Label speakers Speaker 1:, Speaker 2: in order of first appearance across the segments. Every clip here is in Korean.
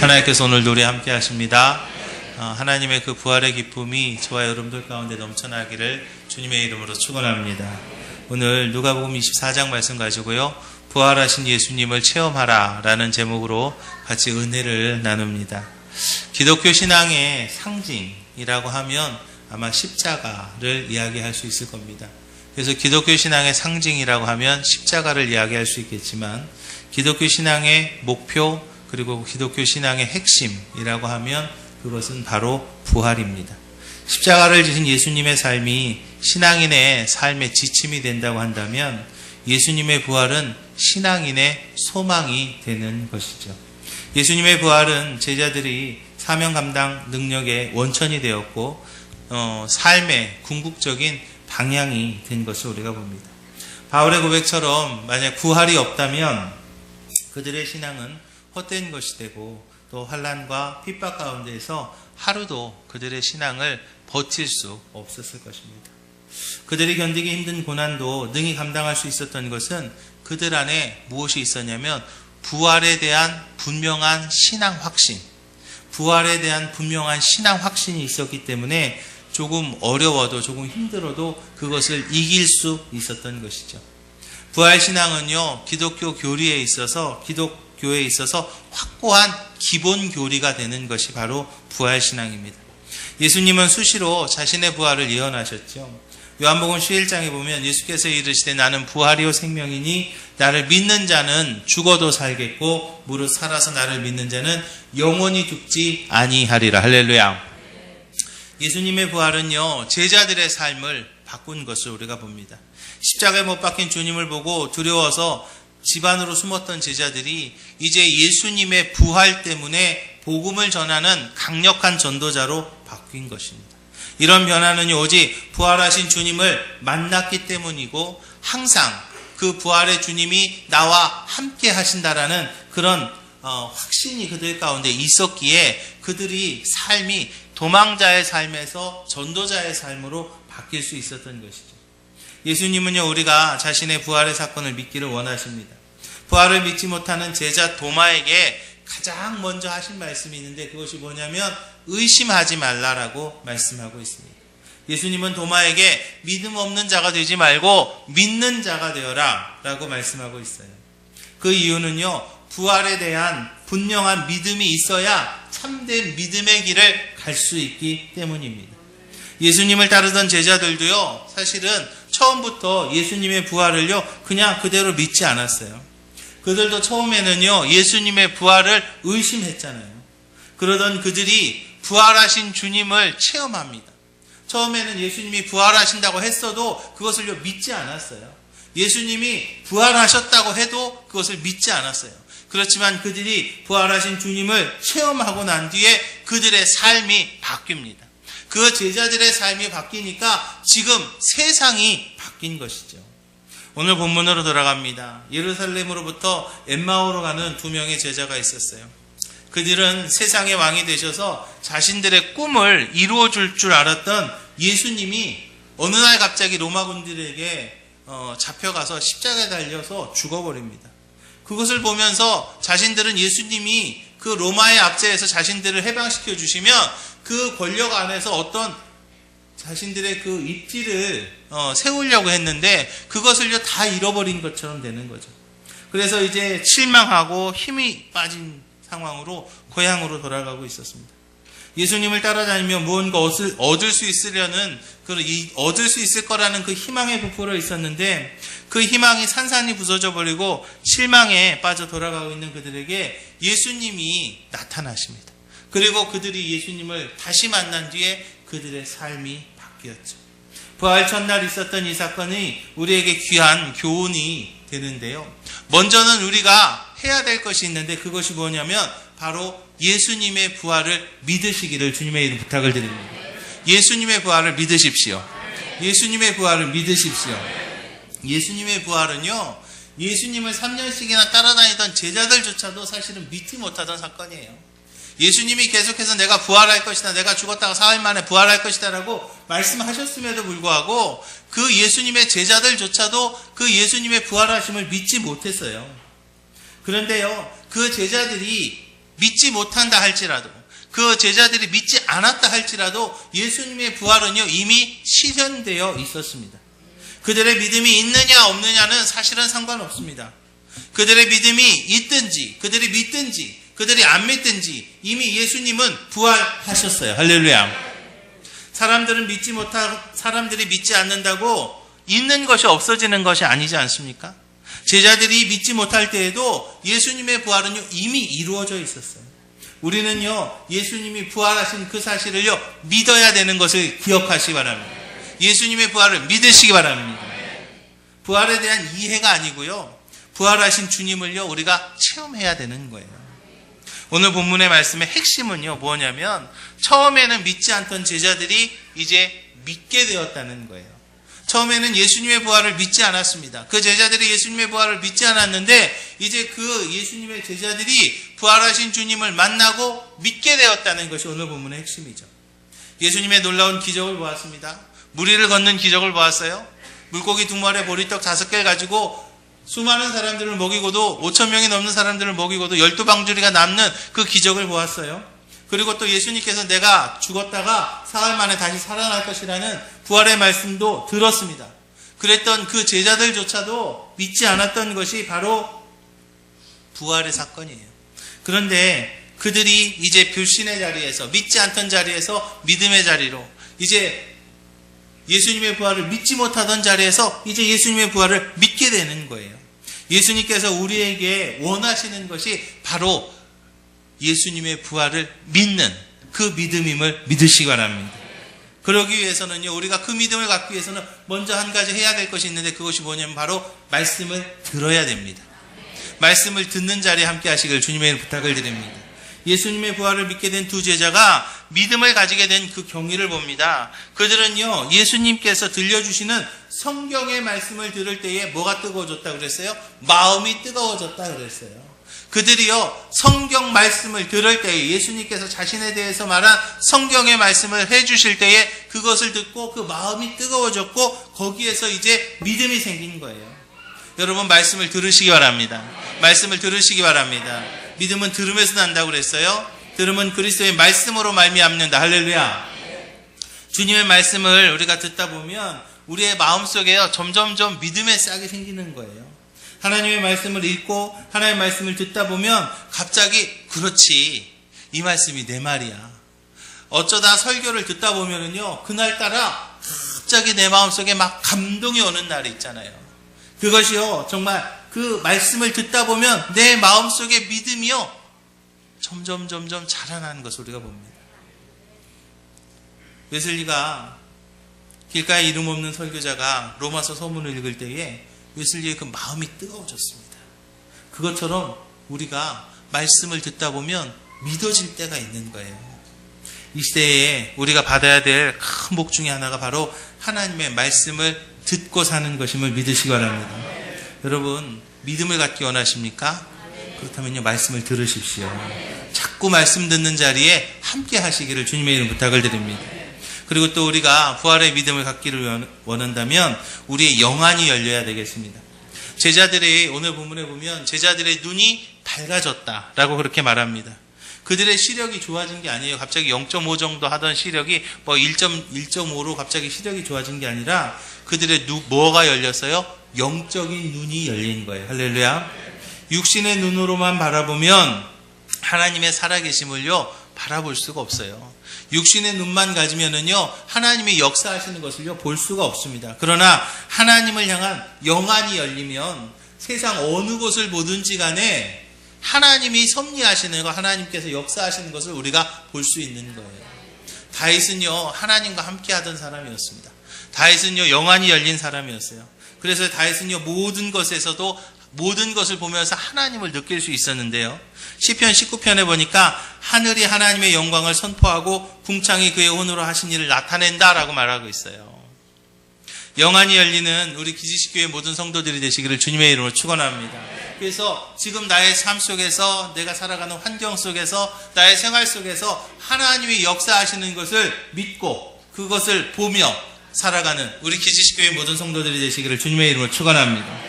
Speaker 1: 하나님께서 오늘 노래 함께 하십니다. 하나님의 그 부활의 기쁨이 저와 여러분들 가운데 넘쳐나기를 주님의 이름으로 축원합니다. 오늘 누가복음 24장 말씀 가지고요, 부활하신 예수님을 체험하라 라는 제목으로 같이 은혜를 나눕니다. 기독교 신앙의 상징이라고 하면 아마 십자가를 이야기할 수 있을 겁니다. 그래서 기독교 신앙의 상징이라고 하면 십자가를 이야기할 수 있겠지만, 기독교 신앙의 목표 그리고 기독교 신앙의 핵심이라고 하면 그것은 바로 부활입니다. 십자가를 지신 예수님의 삶이 신앙인의 삶의 지침이 된다고 한다면, 예수님의 부활은 신앙인의 소망이 되는 것이죠. 예수님의 부활은 제자들이 사명 감당 능력의 원천이 되었고, 삶의 궁극적인 방향이 된 것을 우리가 봅니다. 바울의 고백처럼 만약 부활이 없다면 그들의 신앙은 헛된 것이 되고, 또 환난과 핍박 가운데에서 하루도 그들의 신앙을 버틸 수 없었을 것입니다. 그들이 견디기 힘든 고난도 능히 감당할 수 있었던 것은 그들 안에 무엇이 있었냐면, 부활에 대한 분명한 신앙 확신, 부활에 대한 분명한 신앙 확신이 있었기 때문에 조금 어려워도 조금 힘들어도 그것을 이길 수 있었던 것이죠. 부활신앙은요, 기독교 교리에 있어서, 기독교에 있어서 확고한 기본 교리가 되는 것이 바로 부활신앙입니다. 예수님은 수시로 자신의 부활을 예언하셨죠. 요한복음 11장에 보면 예수께서 이르시되 나는 부활이요 생명이니 나를 믿는 자는 죽어도 살겠고 무릇 살아서 나를 믿는 자는 영원히 죽지 아니하리라. 할렐루야. 예수님의 부활은요, 제자들의 삶을 바꾼 것을 우리가 봅니다. 십자가에 못 박힌 주님을 보고 두려워서 집 안으로 숨었던 제자들이 이제 예수님의 부활 때문에 복음을 전하는 강력한 전도자로 바뀐 것입니다. 이런 변화는 오직 부활하신 주님을 만났기 때문이고, 항상 그 부활의 주님이 나와 함께 하신다라는 그런 확신이 그들 가운데 있었기에 그들이 삶이 도망자의 삶에서 전도자의 삶으로 바뀔 수 있었던 것이죠. 예수님은요, 우리가 자신의 부활의 사건을 믿기를 원하십니다. 부활을 믿지 못하는 제자 도마에게 가장 먼저 하신 말씀이 있는데, 그것이 뭐냐면 의심하지 말라라고 말씀하고 있습니다. 예수님은 도마에게 믿음 없는 자가 되지 말고 믿는 자가 되어라 라고 말씀하고 있어요. 그 이유는요, 부활에 대한 분명한 믿음이 있어야 참된 믿음의 길을 갈 수 있기 때문입니다. 예수님을 따르던 제자들도요, 사실은 처음부터 예수님의 부활을요 그냥 그대로 믿지 않았어요. 그들도 처음에는요 예수님의 부활을 의심했잖아요. 그러던 그들이 부활하신 주님을 체험합니다. 처음에는 예수님이 부활하신다고 했어도 그것을 믿지 않았어요. 예수님이 부활하셨다고 해도 그것을 믿지 않았어요. 그렇지만 그들이 부활하신 주님을 체험하고 난 뒤에 그들의 삶이 바뀝니다. 그 제자들의 삶이 바뀌니까 지금 세상이 바뀐 것이죠. 오늘 본문으로 돌아갑니다. 예루살렘으로부터 엠마오로 가는 두 명의 제자가 있었어요. 그들은 세상의 왕이 되셔서 자신들의 꿈을 이루어줄 줄 알았던 예수님이 어느 날 갑자기 로마군들에게 잡혀가서 십자가에 달려서 죽어버립니다. 그것을 보면서 자신들은 예수님이 그 로마의 압제에서 자신들을 해방시켜 주시면 그 권력 안에서 어떤 자신들의 그 입지를 세우려고 했는데 그것을요 다 잃어버린 것처럼 되는 거죠. 그래서 이제 실망하고 힘이 빠진 상황으로 고향으로 돌아가고 있었습니다. 예수님을 따라다니며 무언가 얻을 수 있으려는 얻을 수 있을 거라는 그 희망에 부풀어 있었는데, 그 희망이 산산이 부서져 버리고 실망에 빠져 돌아가고 있는 그들에게 예수님이 나타나십니다. 그리고 그들이 예수님을 다시 만난 뒤에 그들의 삶이 바뀌었죠. 부활 첫날 있었던 이 사건이 우리에게 귀한 교훈이 되는데요. 먼저는 우리가 해야 될 것이 있는데, 그것이 뭐냐면 바로 예수님의 부활을 믿으시기를 주님의 이름 부탁을 드립니다. 예수님의 부활을 믿으십시오. 예수님의 부활을 믿으십시오. 예수님의 부활은요, 예수님을 3년씩이나 따라다니던 제자들조차도 사실은 믿지 못하던 사건이에요. 예수님이 계속해서 내가 부활할 것이다, 내가 죽었다가 사흘 만에 부활할 것이다 라고 말씀하셨음에도 불구하고 그 예수님의 제자들조차도 그 예수님의 부활하심을 믿지 못했어요. 그런데요, 그 제자들이 믿지 못한다 할지라도, 그 제자들이 믿지 않았다 할지라도 예수님의 부활은요 이미 실현되어 있었습니다. 그들의 믿음이 있느냐 없느냐는 사실은 상관없습니다. 그들의 믿음이 있든지 그들이 믿든지 그들이 안 믿든지 이미 예수님은 부활하셨어요. 할렐루야. 사람들이 믿지 않는다고 있는 것이 없어지는 것이 아니지 않습니까? 제자들이 믿지 못할 때에도 예수님의 부활은요 이미 이루어져 있었어요. 우리는요 예수님이 부활하신 그 사실을요 믿어야 되는 것을 기억하시기 바랍니다. 예수님의 부활을 믿으시기 바랍니다. 부활에 대한 이해가 아니고요, 부활하신 주님을요 우리가 체험해야 되는 거예요. 오늘 본문의 말씀의 핵심은요 뭐냐면, 처음에는 믿지 않던 제자들이 이제 믿게 되었다는 거예요. 처음에는 예수님의 부활을 믿지 않았습니다. 그 제자들이 예수님의 부활을 믿지 않았는데 이제 그 예수님의 제자들이 부활하신 주님을 만나고 믿게 되었다는 것이 오늘 본문의 핵심이죠. 예수님의 놀라운 기적을 보았습니다. 무리를 걷는 기적을 보았어요. 물고기 2마리에 보리떡 5개를 가지고 수많은 사람들을 먹이고도 5,000명이 넘는 사람들을 먹이고도 12방주리가 남는 그 기적을 보았어요. 그리고 또 예수님께서 내가 죽었다가 사흘 만에 다시 살아날 것이라는 부활의 말씀도 들었습니다. 그랬던 그 제자들조차도 믿지 않았던 것이 바로 부활의 사건이에요. 그런데 그들이 이제 불신의 자리에서, 믿지 않던 자리에서 믿음의 자리로, 이제 예수님의 부활을 믿지 못하던 자리에서 이제 예수님의 부활을 믿게 되는 거예요. 예수님께서 우리에게 원하시는 것이 바로 예수님의 부활을 믿는 그 믿음임을 믿으시기 바랍니다. 그러기 위해서는요, 우리가 그 믿음을 갖기 위해서는 먼저 한 가지 해야 될 것이 있는데, 그것이 뭐냐면 바로 말씀을 들어야 됩니다. 말씀을 듣는 자리에 함께 하시길 주님의 이름으로 부탁을 드립니다. 예수님의 부활을 믿게 된 두 제자가 믿음을 가지게 된 그 경위를 봅니다. 그들은요, 예수님께서 들려주시는 성경의 말씀을 들을 때에 뭐가 뜨거워졌다 그랬어요? 마음이 뜨거워졌다 그랬어요. 그들이요, 성경 말씀을 들을 때에, 예수님께서 자신에 대해서 말한 성경의 말씀을 해주실 때에 그것을 듣고 그 마음이 뜨거워졌고 거기에서 이제 믿음이 생긴 거예요. 여러분, 말씀을 들으시기 바랍니다. 말씀을 들으시기 바랍니다. 믿음은 들음에서 난다고 그랬어요. 들음은 그리스도의 말씀으로 말미암는다. 할렐루야. 주님의 말씀을 우리가 듣다 보면 우리의 마음속에요, 점점점 믿음의 싹이 생기는 거예요. 하나님의 말씀을 읽고 하나님의 말씀을 듣다 보면 갑자기, 그렇지, 이 말씀이 내 말이야. 어쩌다 설교를 듣다 보면은요, 그날따라 갑자기 내 마음속에 막 감동이 오는 날이 있잖아요. 그것이요, 정말 그 말씀을 듣다 보면 내 마음속에 믿음이요, 점점 자라나는 것을 우리가 봅니다. 웨슬리가, 길가에 이름 없는 설교자가 로마서 서문을 읽을 때에 웨슬리의 그 마음이 뜨거워졌습니다. 그것처럼 우리가 말씀을 듣다 보면 믿어질 때가 있는 거예요. 이 시대에 우리가 받아야 될 큰 복 중에 하나가 바로 하나님의 말씀을 듣고 사는 것임을 믿으시기 바랍니다. 여러분, 믿음을 갖기 원하십니까? 그렇다면요, 말씀을 들으십시오. 자꾸 말씀 듣는 자리에 함께 하시기를 주님의 이름 부탁을 드립니다. 그리고 또 우리가 부활의 믿음을 갖기를 원한다면 우리의 영안이 열려야 되겠습니다. 제자들이, 오늘 본문에 보면 제자들의 눈이 밝아졌다라고 그렇게 말합니다. 그들의 시력이 좋아진 게 아니에요. 갑자기 0.5 정도 하던 시력이 1.5로 갑자기 시력이 좋아진 게 아니라 그들의 뭐가 열렸어요? 영적인 눈이 열린 거예요. 할렐루야. 육신의 눈으로만 바라보면 하나님의 살아계심을요, 바라볼 수가 없어요. 육신의 눈만 가지면은요, 하나님의 역사하시는 것을요, 볼 수가 없습니다. 그러나 하나님을 향한 영안이 열리면 세상 어느 곳을 보든지 간에 하나님이 섭리하시는 것, 하나님께서 역사하시는 것을 우리가 볼 수 있는 거예요. 다윗은요, 하나님과 함께 하던 사람이었습니다. 다윗은요, 영안이 열린 사람이었어요. 그래서 다윗은요, 모든 것을 보면서 하나님을 느낄 수 있었는데요. 시편 19편에 보니까 하늘이 하나님의 영광을 선포하고 궁창이 그의 혼으로 하신 일을 나타낸다라고 말하고 있어요. 영안이 열리는 우리 기지식교회 모든 성도들이 되시기를 주님의 이름으로 축원합니다. 그래서 지금 나의 삶 속에서, 내가 살아가는 환경 속에서, 나의 생활 속에서 하나님이 역사하시는 것을 믿고 그것을 보며 살아가는 우리 기지식교회 모든 성도들이 되시기를 주님의 이름으로 축원합니다.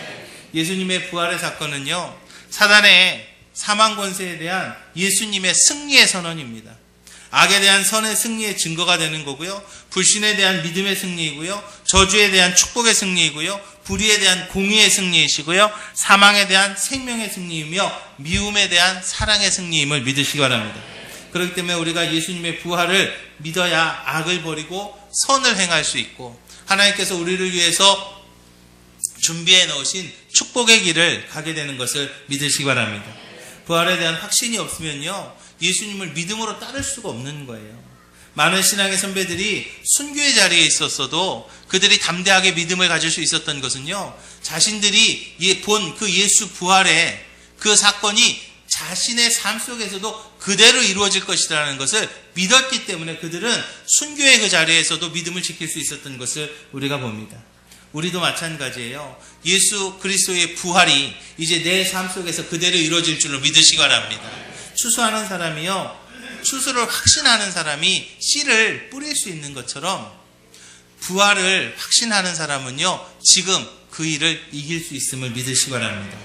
Speaker 1: 예수님의 부활의 사건은요, 사단의 사망 권세에 대한 예수님의 승리의 선언입니다. 악에 대한 선의 승리의 증거가 되는 거고요. 불신에 대한 믿음의 승리이고요. 저주에 대한 축복의 승리이고요. 불의에 대한 공의의 승리이시고요. 사망에 대한 생명의 승리이며 미움에 대한 사랑의 승리임을 믿으시기 바랍니다. 그렇기 때문에 우리가 예수님의 부활을 믿어야 악을 버리고 선을 행할 수 있고 하나님께서 우리를 위해서 준비해 놓으신 축복의 길을 가게 되는 것을 믿으시기 바랍니다. 부활에 대한 확신이 없으면요, 예수님을 믿음으로 따를 수가 없는 거예요. 많은 신앙의 선배들이 순교의 자리에 있었어도 그들이 담대하게 믿음을 가질 수 있었던 것은요, 자신들이 본 그 예수 부활의 그 사건이 자신의 삶 속에서도 그대로 이루어질 것이라는 것을 믿었기 때문에 그들은 순교의 그 자리에서도 믿음을 지킬 수 있었던 것을 우리가 봅니다. 우리도 마찬가지예요. 예수 그리스도의 부활이 이제 내 삶 속에서 그대로 이루어질 줄로 믿으시기 바랍니다. 추수하는 사람이요, 추수를 확신하는 사람이 씨를 뿌릴 수 있는 것처럼 부활을 확신하는 사람은요, 지금 그 일을 이길 수 있음을 믿으시기 바랍니다.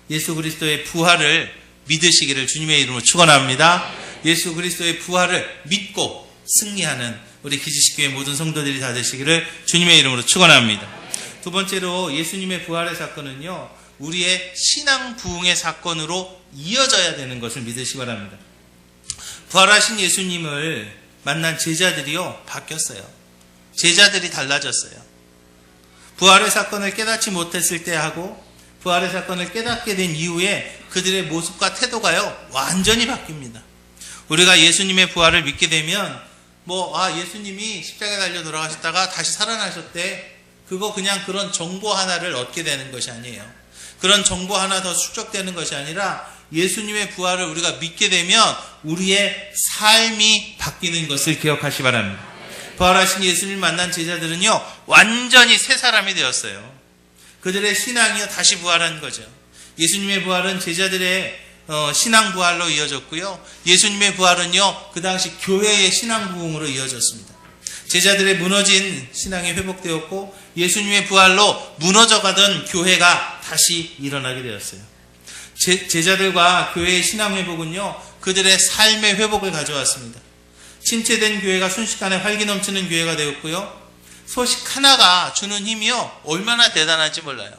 Speaker 1: 예수 그리스도의 부활을 믿으시기를 주님의 이름으로 축원합니다. 예수 그리스도의 부활을 믿고 승리하는 우리 기지식교회 모든 성도들이 다 되시기를 주님의 이름으로 축원합니다. 두 번째로 예수님의 부활의 사건은요, 우리의 신앙 부흥의 사건으로 이어져야 되는 것을 믿으시기 바랍니다. 부활하신 예수님을 만난 제자들이요, 바뀌었어요. 제자들이 달라졌어요. 부활의 사건을 깨닫지 못했을 때 하고 부활의 사건을 깨닫게 된 이후에 그들의 모습과 태도가요, 완전히 바뀝니다. 우리가 예수님의 부활을 믿게 되면 예수님이 십자가에 달려 돌아가셨다가 다시 살아나셨대, 그거 그냥 그런 정보 하나를 얻게 되는 것이 아니에요. 그런 정보 하나 더 축적되는 것이 아니라 예수님의 부활을 우리가 믿게 되면 우리의 삶이 바뀌는 것을 기억하시기 바랍니다. 부활하신 예수님을 만난 제자들은요, 완전히 새 사람이 되었어요. 그들의 신앙이요, 다시 부활한 거죠. 예수님의 부활은 제자들의 신앙 부활로 이어졌고요. 예수님의 부활은요, 그 당시 교회의 신앙 부흥으로 이어졌습니다. 제자들의 무너진 신앙이 회복되었고 예수님의 부활로 무너져가던 교회가 다시 일어나게 되었어요. 제자들과 교회의 신앙 회복은요, 그들의 삶의 회복을 가져왔습니다. 침체된 교회가 순식간에 활기 넘치는 교회가 되었고요. 소식 하나가 주는 힘이요, 얼마나 대단한지 몰라요.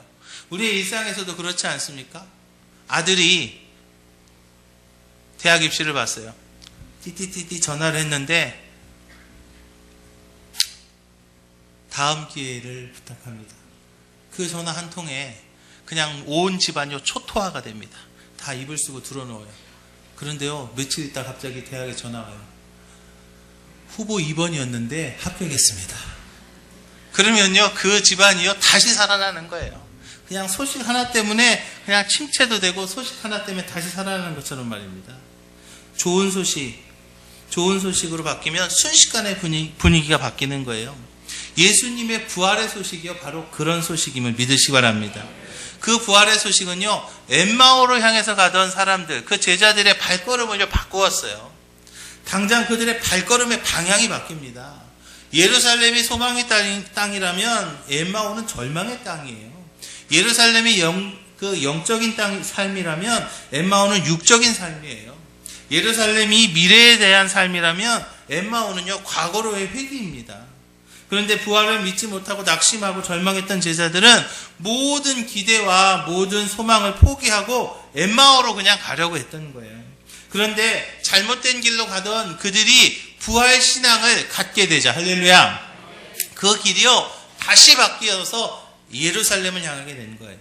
Speaker 1: 우리의 일상에서도 그렇지 않습니까? 아들이 대학 입시를 봤어요. 띠띠띠띠 전화를 했는데 다음 기회를 부탁합니다. 그 전화 한 통에 그냥 온 집안이 초토화가 됩니다. 다 이불 쓰고 들어놓아요. 그런데요, 며칠 있다 갑자기 대학에 전화 와요. 후보 2번이었는데 합격했습니다. 그러면요, 그 집안이요, 다시 살아나는 거예요. 그냥 소식 하나 때문에 그냥 침체도 되고 소식 하나 때문에 다시 살아나는 것처럼 말입니다. 좋은 소식으로 바뀌면 순식간에 분위기가 바뀌는 거예요. 예수님의 부활의 소식이요, 바로 그런 소식임을 믿으시기 바랍니다. 그 부활의 소식은요, 엠마오로 향해서 가던 사람들, 그 제자들의 발걸음을 바꾸었어요. 당장 그들의 발걸음의 방향이 바뀝니다. 예루살렘이 소망의 땅이라면 엠마오는 절망의 땅이에요. 예루살렘이 영적인 삶이라면 엠마오는 육적인 삶이에요. 예루살렘이 미래에 대한 삶이라면 엠마오는요, 과거로의 회귀입니다. 그런데 부활을 믿지 못하고 낙심하고 절망했던 제자들은 모든 기대와 모든 소망을 포기하고 엠마오로 그냥 가려고 했던 거예요. 그런데 잘못된 길로 가던 그들이 부활 신앙을 갖게 되자, 할렐루야, 그 길이요, 다시 바뀌어서 예루살렘을 향하게 된 거예요.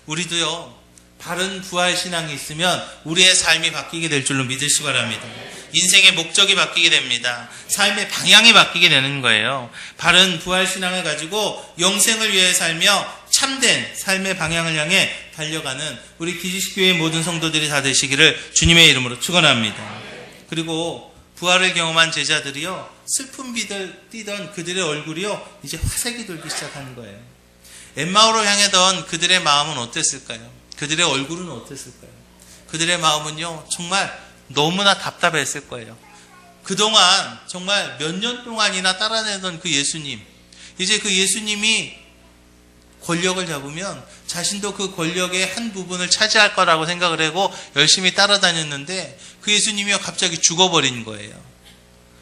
Speaker 1: 우리도요, 바른 부활 신앙이 있으면 우리의 삶이 바뀌게 될 줄로 믿으시기 바랍니다. 인생의 목적이 바뀌게 됩니다. 삶의 방향이 바뀌게 되는 거예요. 바른 부활 신앙을 가지고 영생을 위해 살며 참된 삶의 방향을 향해 달려가는 우리 기지식교회의 모든 성도들이 다 되시기를 주님의 이름으로 축원합니다. 그리고 부활을 경험한 제자들이요, 슬픈 빛을 띠던 그들의 얼굴이요, 이제 화색이 돌기 시작하는 거예요. 엠마오로 향하던 그들의 마음은 어땠을까요? 그들의 얼굴은 어땠을까요? 그들의 마음은요, 정말 너무나 답답했을 거예요. 그동안 정말 몇 년 동안이나 따라내던 그 예수님, 이제 그 예수님이 권력을 잡으면 자신도 그 권력의 한 부분을 차지할 거라고 생각을 하고 열심히 따라다녔는데 그 예수님이 갑자기 죽어버린 거예요.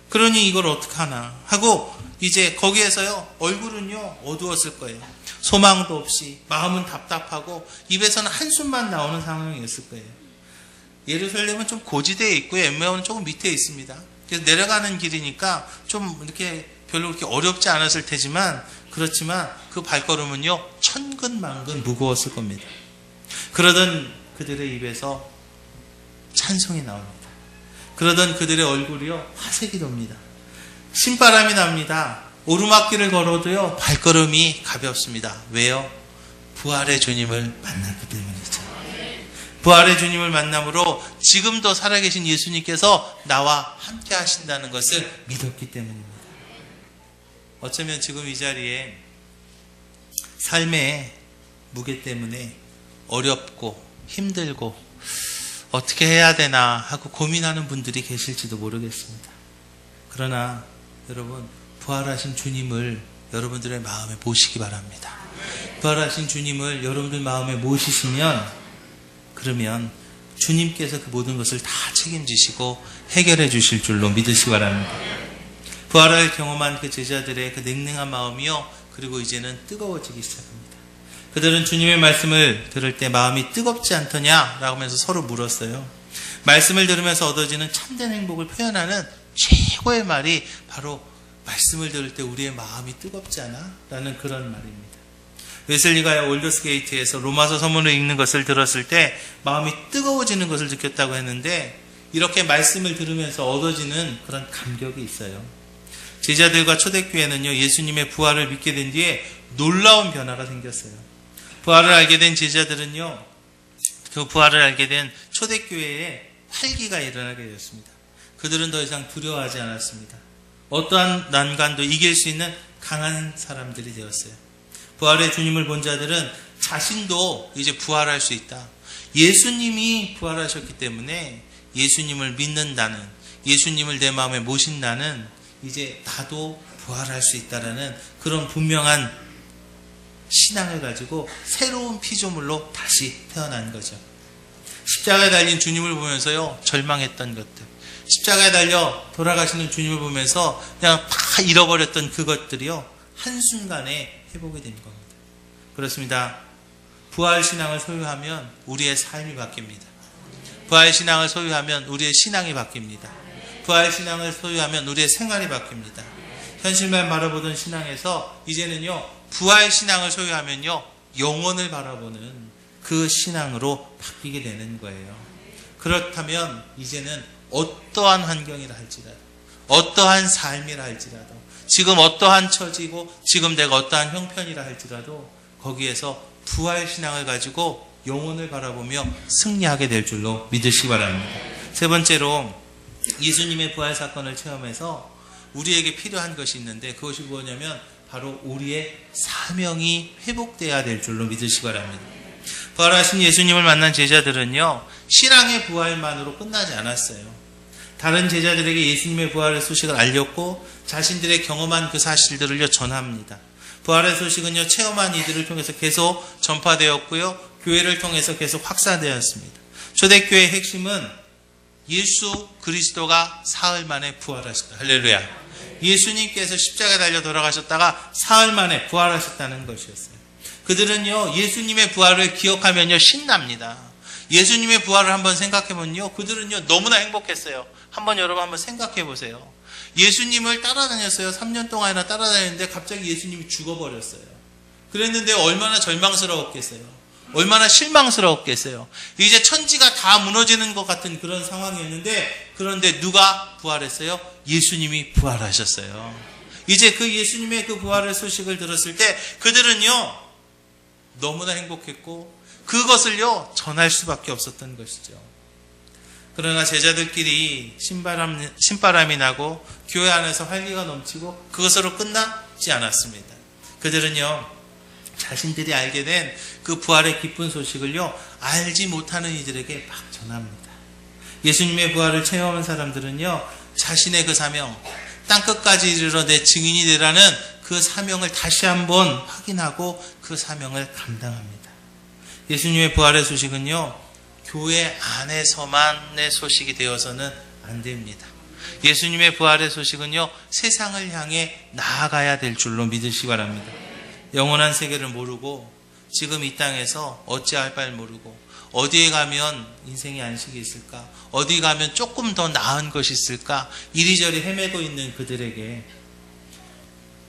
Speaker 1: 그러니 이걸 어떡하나 하고 이제 거기에서요 얼굴은요 어두웠을 거예요. 소망도 없이 마음은 답답하고 입에서는 한숨만 나오는 상황이었을 거예요. 예루살렘은 좀 고지대에 있고요. 엠마오는 조금 밑에 있습니다. 그래서 내려가는 길이니까 좀 이렇게 별로 그렇게 어렵지 않았을 테지만 그렇지만 그 발걸음은요 천근만근 무거웠을 겁니다. 그러던 그들의 입에서 찬송이 나옵니다. 그러던 그들의 얼굴이요 화색이 돕니다. 신바람이 납니다. 오르막길을 걸어도요 발걸음이 가볍습니다. 왜요? 부활의 주님을 만났기 때문이죠. 부활의 주님을 만남으로 지금도 살아계신 예수님께서 나와 함께 하신다는 것을 믿었기 때문입니다. 어쩌면 지금 이 자리에 삶의 무게 때문에 어렵고 힘들고 어떻게 해야 되나 하고 고민하는 분들이 계실지도 모르겠습니다. 그러나 여러분 부활하신 주님을 여러분들의 마음에 모시기 바랍니다. 부활하신 주님을 여러분들 마음에 모시시면 그러면 주님께서 그 모든 것을 다 책임지시고 해결해 주실 줄로 믿으시기 바랍니다. 부활을 경험한 그 제자들의 그 냉랭한 마음이요 그리고 이제는 뜨거워지기 시작합니다. 그들은 주님의 말씀을 들을 때 마음이 뜨겁지 않더냐라고 하면서 서로 물었어요. 말씀을 들으면서 얻어지는 참된 행복을 표현하는 최고의 말이 바로 말씀을 들을 때 우리의 마음이 뜨겁지 않아? 라는 그런 말입니다. 웨슬리가 올더스게이트에서 로마서 서문을 읽는 것을 들었을 때 마음이 뜨거워지는 것을 느꼈다고 했는데 이렇게 말씀을 들으면서 얻어지는 그런 감격이 있어요. 제자들과 초대교회는요 예수님의 부활을 믿게 된 뒤에 놀라운 변화가 생겼어요. 부활을 알게 된 제자들은요 그 부활을 알게 된 초대교회에 활기가 일어나게 되었습니다. 그들은 더 이상 두려워하지 않았습니다. 어떠한 난관도 이길 수 있는 강한 사람들이 되었어요. 부활의 주님을 본 자들은 자신도 이제 부활할 수 있다. 예수님이 부활하셨기 때문에 예수님을 믿는다는, 예수님을 내 마음에 모신다는 이제 나도 부활할 수 있다라는 그런 분명한 신앙을 가지고 새로운 피조물로 다시 태어난 거죠. 십자가에 달린 주님을 보면서요 절망했던 것들, 십자가에 달려 돌아가시는 주님을 보면서 그냥 다 잃어버렸던 그것들이요 한순간에 회복이 된 겁니다. 그렇습니다. 부활신앙을 소유하면 우리의 삶이 바뀝니다. 부활신앙을 소유하면 우리의 신앙이 바뀝니다. 부활신앙을 소유하면 우리의 생활이 바뀝니다. 현실만 바라보던 신앙에서 이제는요 부활신앙을 소유하면요 영원을 바라보는 그 신앙으로 바뀌게 되는 거예요. 그렇다면 이제는 어떠한 환경이라 할지라도 어떠한 삶이라 할지라도 지금 어떠한 처지고 지금 내가 어떠한 형편이라 할지라도 거기에서 부활신앙을 가지고 영혼을 바라보며 승리하게 될 줄로 믿으시기 바랍니다. 세 번째로 예수님의 부활 사건을 체험해서 우리에게 필요한 것이 있는데 그것이 뭐냐면 바로 우리의 사명이 회복돼야 될 줄로 믿으시기 바랍니다. 부활하신 예수님을 만난 제자들은요 신앙의 부활만으로 끝나지 않았어요. 다른 제자들에게 예수님의 부활의 소식을 알렸고 자신들의 경험한 그 사실들을 전합니다. 부활의 소식은요 체험한 이들을 통해서 계속 전파되었고요 교회를 통해서 계속 확산되었습니다. 초대교회의 핵심은 예수 그리스도가 사흘 만에 부활하셨다. 할렐루야. 예수님께서 십자가에 달려 돌아가셨다가 사흘 만에 부활하셨다는 것이었어요. 그들은요 예수님의 부활을 기억하면요 신납니다. 예수님의 부활을 한번 생각해보면요 그들은요 너무나 행복했어요. 여러분 한번 생각해 보세요. 예수님을 따라다녔어요. 3년 동안이나 따라다녔는데 갑자기 예수님이 죽어버렸어요. 그랬는데 얼마나 절망스러웠겠어요. 얼마나 실망스러웠겠어요. 이제 천지가 다 무너지는 것 같은 그런 상황이었는데 그런데 누가 부활했어요? 예수님이 부활하셨어요. 이제 그 예수님의 그 부활의 소식을 들었을 때 그들은요 너무나 행복했고 그것을요 전할 수밖에 없었던 것이죠. 그러나 제자들끼리 신바람이 나고 교회 안에서 활기가 넘치고 그것으로 끝나지 않았습니다. 그들은요 자신들이 알게 된 그 부활의 기쁜 소식을요 알지 못하는 이들에게 막 전합니다. 예수님의 부활을 체험한 사람들은요 자신의 그 사명 땅끝까지 이르러 내 증인이 되라는 그 사명을 다시 한번 확인하고 그 사명을 감당합니다. 예수님의 부활의 소식은요, 교회 안에서만의 소식이 되어서는 안 됩니다. 예수님의 부활의 소식은요, 세상을 향해 나아가야 될 줄로 믿으시기 바랍니다. 영원한 세계를 모르고 지금 이 땅에서 어찌할 바를 모르고 어디에 가면 인생의 안식이 있을까? 어디 가면 조금 더 나은 것이 있을까? 이리저리 헤매고 있는 그들에게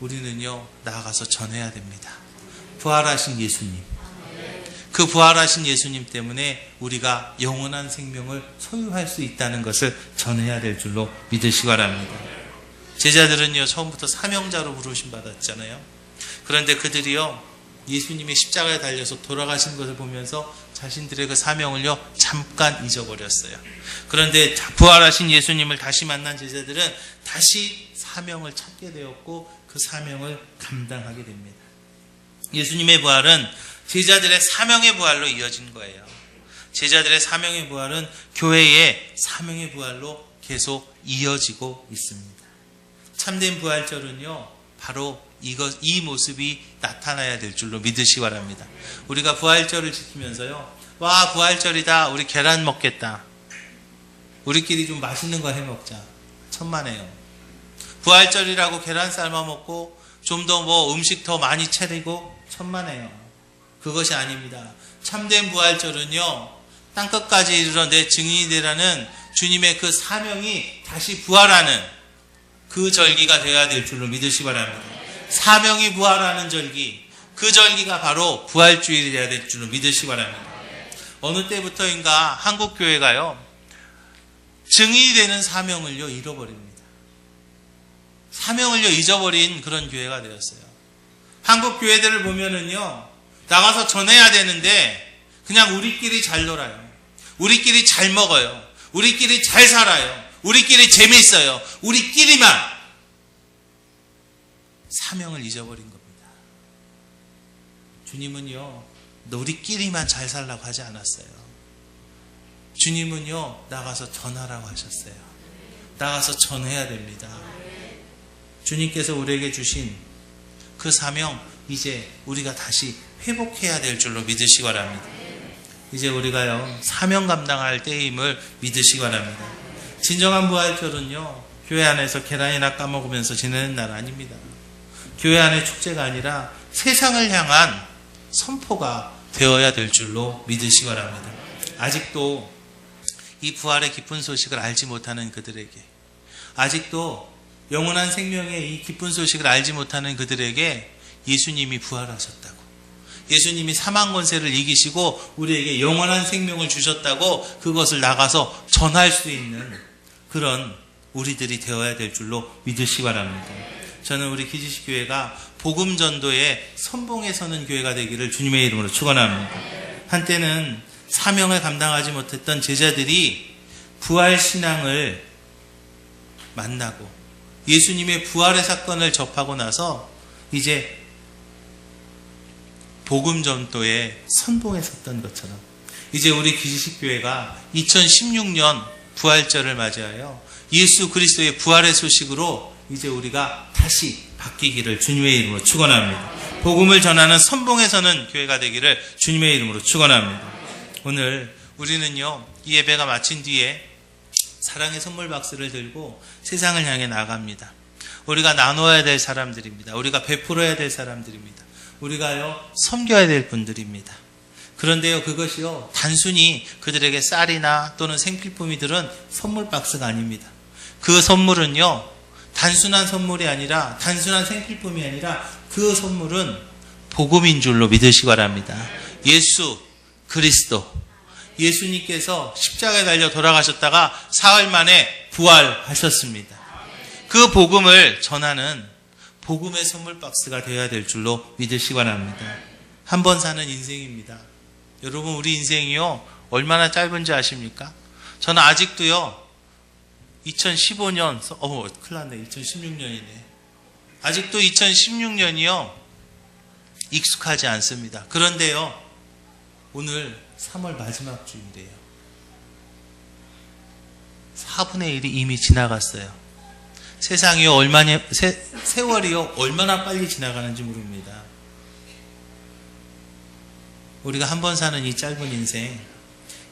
Speaker 1: 우리는요, 나아가서 전해야 됩니다. 부활하신 예수님. 그 부활하신 예수님 때문에 우리가 영원한 생명을 소유할 수 있다는 것을 전해야 될 줄로 믿으시기 바랍니다. 제자들은요, 처음부터 사명자로 부르심 받았잖아요. 그런데 그들이요, 예수님이 십자가에 달려서 돌아가신 것을 보면서 자신들의 그 사명을요, 잠깐 잊어버렸어요. 그런데 부활하신 예수님을 다시 만난 제자들은 다시 사명을 찾게 되었고 그 사명을 감당하게 됩니다. 예수님의 부활은 제자들의 사명의 부활로 이어진 거예요. 제자들의 사명의 부활은 교회의 사명의 부활로 계속 이어지고 있습니다. 참된 부활절은요, 바로 이 모습이 나타나야 될 줄로 믿으시기 바랍니다. 우리가 부활절을 지키면서요, 와, 부활절이다, 우리 계란 먹겠다, 우리끼리 좀 맛있는 거 해먹자, 천만에요. 부활절이라고 계란 삶아 먹고 좀 더 음식 더 많이 차리고 천만에요. 그것이 아닙니다. 참된 부활절은요, 땅끝까지 이르러 내 증인이 되라는 주님의 그 사명이 다시 부활하는 그 절기가 되어야 될 줄로 믿으시기 바랍니다. 사명이 부활하는 절기, 그 절기가 바로 부활주일이 되어야 될 줄로 믿으시기 바랍니다. 어느 때부터인가 한국교회가요, 증인이 되는 사명을요, 잃어버립니다. 사명을요, 잊어버린 그런 교회가 되었어요. 한국 교회들을 보면은요, 나가서 전해야 되는데 그냥 우리끼리 잘 놀아요. 우리끼리 잘 먹어요. 우리끼리 잘 살아요. 우리끼리 재미있어요. 우리끼리만 사명을 잊어버린 겁니다. 주님은요, 우리끼리만 잘 살라고 하지 않았어요. 주님은요, 나가서 전하라고 하셨어요. 나가서 전해야 됩니다. 주님께서 우리에게 주신 그 사명, 이제 우리가 다시 회복해야 될 줄로 믿으시기 바랍니다. 이제 우리가요, 사명 감당할 때임을 믿으시기 바랍니다. 진정한 부활절은요, 교회 안에서 계란이나 까먹으면서 지내는 날 아닙니다. 교회 안의 축제가 아니라 세상을 향한 선포가 되어야 될 줄로 믿으시기 바랍니다. 아직도 이 부활의 기쁜 소식을 알지 못하는 그들에게, 아직도 영원한 생명의 이 기쁜 소식을 알지 못하는 그들에게 예수님이 부활하셨다고, 예수님이 사망 권세를 이기시고 우리에게 영원한 생명을 주셨다고 그것을 나가서 전할 수 있는 그런 우리들이 되어야 될 줄로 믿으시기 바랍니다. 저는 우리 기지식 교회가 복음 전도에 선봉에 서는 교회가 되기를 주님의 이름으로 축원합니다. 한때는 사명을 감당하지 못했던 제자들이 부활 신앙을 만나고 예수님의 부활의 사건을 접하고 나서 이제 복음 전도에 선봉에 섰던 것처럼 이제 우리 기지식 교회가 2016년 부활절을 맞이하여 예수 그리스도의 부활의 소식으로 이제 우리가 다시 바뀌기를 주님의 이름으로 축원합니다. 복음을 전하는 선봉에 서는 교회가 되기를 주님의 이름으로 축원합니다. 오늘 우리는요, 이 예배가 마친 뒤에 사랑의 선물 박스를 들고 세상을 향해 나갑니다. 우리가 나눠야 될 사람들입니다. 우리가 베풀어야 될 사람들입니다. 우리가요, 섬겨야 될 분들입니다. 그런데요, 그것이요, 단순히 그들에게 쌀이나 또는 생필품이들은 선물 박스가 아닙니다. 그 선물은요, 단순한 선물이 아니라, 단순한 생필품이 아니라 그 선물은 복음인 줄로 믿으시기 바랍니다. 예수 그리스도, 예수님께서 십자가에 달려 돌아가셨다가 사흘 만에 부활하셨습니다. 그 복음을 전하는 복음의 선물 박스가 되어야 될 줄로 믿으시기 바랍니다. 한 번 사는 인생입니다. 여러분, 우리 인생이요, 얼마나 짧은지 아십니까? 저는 아직도요, 2015년, 큰일 났네, 2016년이네. 아직도 2016년이요, 익숙하지 않습니다. 그런데요, 오늘 3월 마지막 주인데요. 4분의 1이 이미 지나갔어요. 세월이요 얼마나 빨리 지나가는지 모릅니다. 우리가 한 번 사는 이 짧은 인생,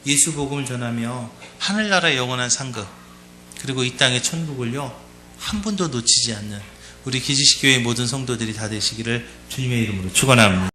Speaker 1: 예수 복음을 전하며 하늘나라의 영원한 상급, 그리고 이 땅의 천국을요 한 번도 놓치지 않는 우리 기지식교회 모든 성도들이 다 되시기를 주님의 이름으로 축원합니다.